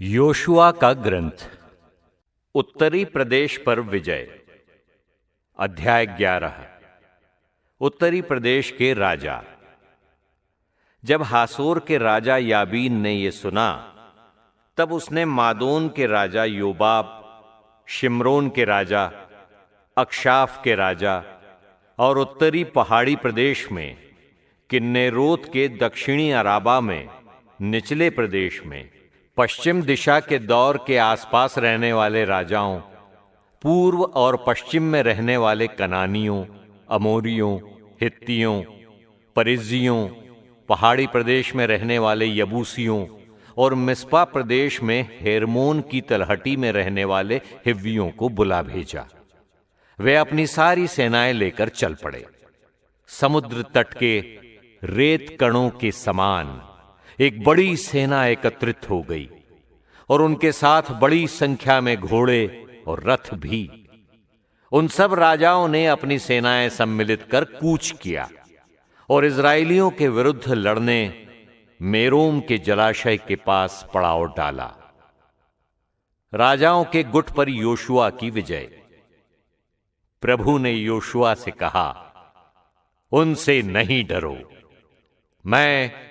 Yoshua का ग्रंथ। उत्तरी प्रदेश पर विजय। अध्याय 11। उत्तरी प्रदेश के राजा। जब हासोर के राजा याबीन ने यह सुना, तब उसने मादोन के राजा योबाब, शिमरोन के राजा, अक्षाफ के राजा और उत्तरी पहाड़ी प्रदेश में, किन्नेरोत के दक्षिणी अराबा में, निचले प्रदेश में, पश्चिम दिशा के दौर के आसपास रहने वाले राजाओं, पूर्व और पश्चिम में रहने वाले कनानियों, अमोरियों, हित्तियों, परिज्जियों, पहाड़ी प्रदेश में रहने वाले यबूसियों और मिस्पा प्रदेश में हेर्मोन की तलहटी में रहने वाले हिव्वियों को बुला भेजा। वे अपनी सारी सेनाएं लेकर चल पड़े। समुद्र तट के रेत कणों के समान एक बड़ी सेना एकत्रित हो गई और उनके साथ बड़ी संख्या में घोड़े और रथ भी। उन सब राजाओं ने अपनी सेनाएं सम्मिलित कर कूच किया और इजराइलियों के विरुद्ध लड़ने मेरोम के जलाशय के पास पड़ाव डाला। राजाओं के गुट पर योशुआ की विजय। प्रभु ने योशुआ से कहा, उनसे नहीं डरो। मैं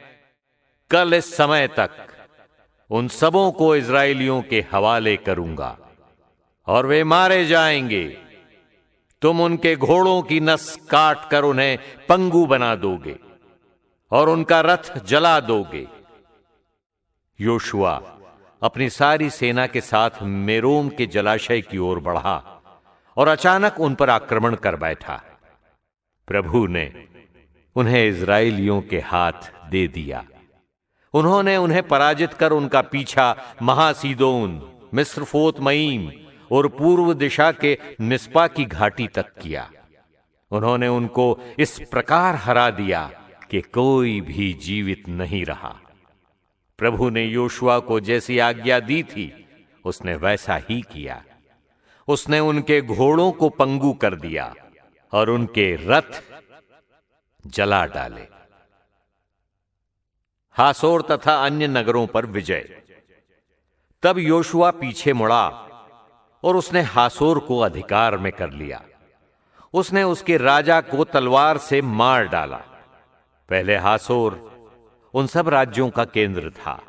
कल इस समय तक उन सबों को इजराइलियों के हवाले करूंगा और वे मारे जाएंगे। तुम उनके घोड़ों की नस काट कर उन्हें पंगु बना दोगे और उनका रथ जला दोगे। योशुआ अपनी सारी सेना के साथ मेरोम के जलाशय की ओर बढ़ा और अचानक उन पर आक्रमण कर बैठा। प्रभु ने उन्हें इजराइलियों के हाथ दे दिया। उन्होंने उन्हें पराजित कर उनका पीछा महासीदोन, मिस्रफोत मईम और पूर्व दिशा के मिस्पा की घाटी तक किया। उन्होंने उनको इस प्रकार हरा दिया कि कोई भी जीवित नहीं रहा। प्रभु ने योशुआ को जैसी आज्ञा दी थी, उसने वैसा ही किया। उसने उनके घोड़ों को पंगु कर दिया और उनके रथ जला डाले। हासोर तथा अन्य नगरों पर विजय। तब योशुआ पीछे मुड़ा और उसने हासोर को अधिकार में कर लिया। उसने उसके राजा को तलवार से मार डाला। पहले हासोर उन सब राज्यों का केंद्र था।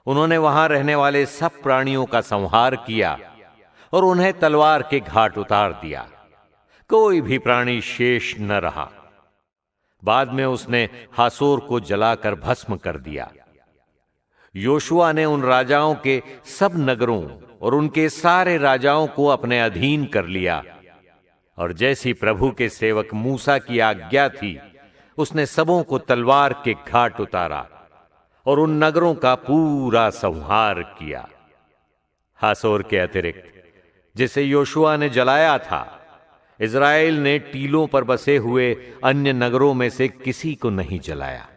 उन्होंने वहां रहने वाले सब प्राणियों का संहार किया और उन्हें तलवार के घाट उतार दिया। कोई भी प्राणी शेष न रहा। बाद में उसने हासोर को जलाकर भस्म कर दिया। योशुआ ने उन राजाओं के सब नगरों और उनके सारे राजाओं को अपने अधीन कर लिया और जैसी प्रभु के सेवक मूसा की आज्ञा थी, उसने सबों को तलवार के घाट उतारा और उन नगरों का पूरा संहार किया। हासोर के अतिरिक्त जिसे योशुआ ने जलाया था, इजराइल ने टीलों पर बसे हुए अन्य नगरों में से किसी को नहीं जलाया।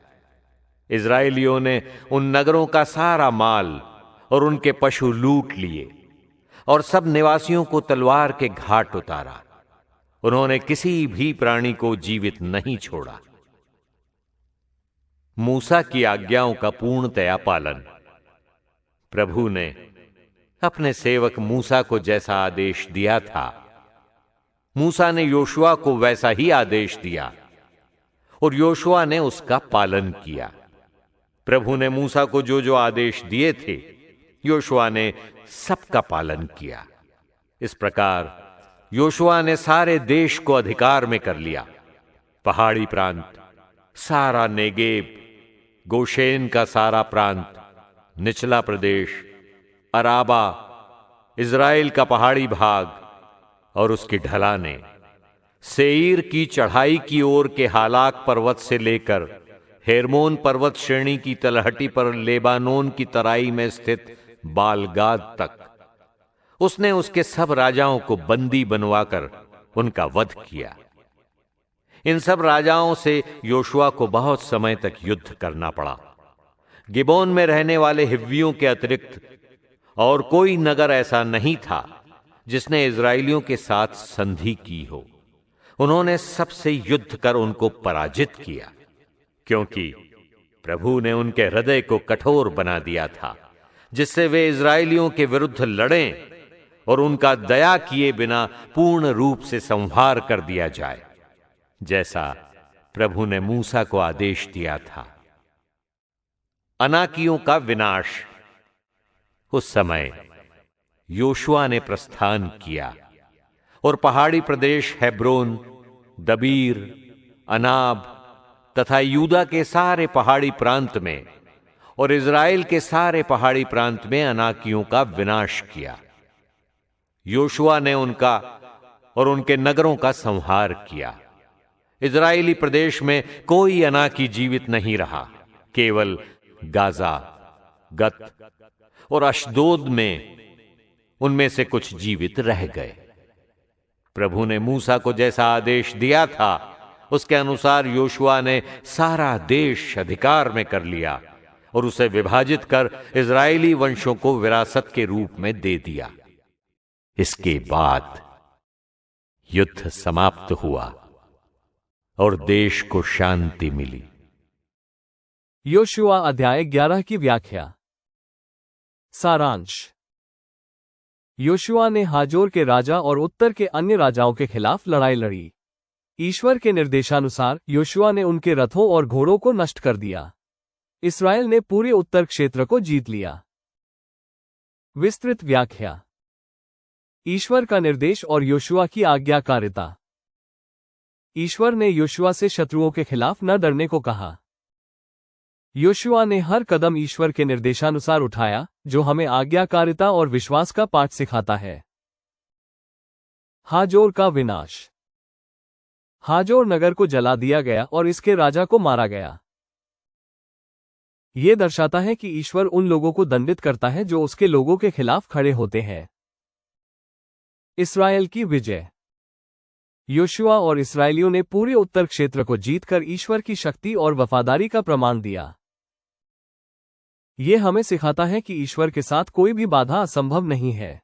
इजराइलियों ने उन नगरों का सारा माल और उनके पशु लूट लिए और सब निवासियों को तलवार के घाट उतारा। उन्होंने किसी भी प्राणी को जीवित नहीं छोड़ा। मूसा की आज्ञाओं का पूर्णतया पालन। प्रभु ने अपने सेवक मूसा को जैसा आदेश दिया था, मूसा ने योशुआ को वैसा ही आदेश दिया और योशुआ ने उसका पालन किया। प्रभु ने मूसा को जो जो आदेश दिए थे, योशुआ ने सबका पालन किया। इस प्रकार योशुआ ने सारे देश को अधिकार में कर लिया। पहाड़ी प्रांत, सारा नेगेब, गोशेन का सारा प्रांत, निचला प्रदेश, अराबा, इजराइल का पहाड़ी भाग और उसकी ढलाने, सेईर की चढ़ाई की ओर के हालाक पर्वत से लेकर हेर्मोन पर्वत श्रेणी की तलहटी पर लेबानोन की तराई में स्थित बालगाद तक। उसने उसके सब राजाओं को बंदी बनवाकर उनका वध किया। इन सब राजाओं से योशुआ को बहुत समय तक युद्ध करना पड़ा। गिबोन में रहने वाले हिव्वियों के अतिरिक्त और कोई नगर ऐसा नहीं था जिसने इजराइलियों के साथ संधि की हो। उन्होंने सबसे युद्ध कर उनको पराजित किया, क्योंकि प्रभु ने उनके हृदय को कठोर बना दिया था, जिससे वे इजरायलियों के विरुद्ध लड़ें और उनका दया किए बिना पूर्ण रूप से संहार कर दिया जाए, जैसा प्रभु ने मूसा को आदेश दिया था। अनाकियों का विनाश। उस समय योशुआ ने प्रस्थान किया और पहाड़ी प्रदेश हेब्रोन, दबीर, अनाब तथा यूदा के सारे पहाड़ी प्रांत में और इज़राइल के सारे पहाड़ी प्रांत में अनाकियों का विनाश किया। योशुआ ने उनका और उनके नगरों का संहार किया। इज़राइली प्रदेश में कोई अनाकी जीवित नहीं रहा, केवल गाजा, गत और अशदोद में उनमें से कुछ जीवित रह गए। प्रभु ने मूसा को जैसा आदेश दिया था उसके अनुसार योशुआ ने सारा देश अधिकार में कर लिया और उसे विभाजित कर इज़राइली वंशों को विरासत के रूप में दे दिया। इसके बाद युद्ध समाप्त हुआ और देश को शांति मिली। योशुआ अध्याय 11 की व्याख्या। सारांश। योशुआ ने हाजोर के राजा और उत्तर के अन्य राजाओं के खिलाफ लड़ाई लड़ी। ईश्वर के निर्देशानुसार योशुआ ने उनके रथों और घोड़ों को नष्ट कर दिया। इस्राएल ने पूरे उत्तर क्षेत्र को जीत लिया। विस्तृत व्याख्या। ईश्वर का निर्देश और योशुआ की आज्ञाकारिता। ईश्वर ने योशुआ से शत्रुओं के खिलाफ न डरने को कहा। योशुआ ने हर कदम ईश्वर के निर्देशानुसार उठाया, जो हमें आज्ञाकारिता और विश्वास का पाठ सिखाता है। हाजोर का विनाश। हाजोर नगर को जला दिया गया और इसके राजा को मारा गया। यह दर्शाता है कि ईश्वर उन लोगों को दंडित करता है जो उसके लोगों के खिलाफ खड़े होते हैं। इस्राएल की विजय। योशुआ और इस्राएलियों ने पूरे उत्तर क्षेत्र को जीतकर ईश्वर की शक्ति और वफादारी का प्रमाण दिया। यह हमें सिखाता है कि ईश्वर के साथ कोई भी बाधा असंभव नहीं है।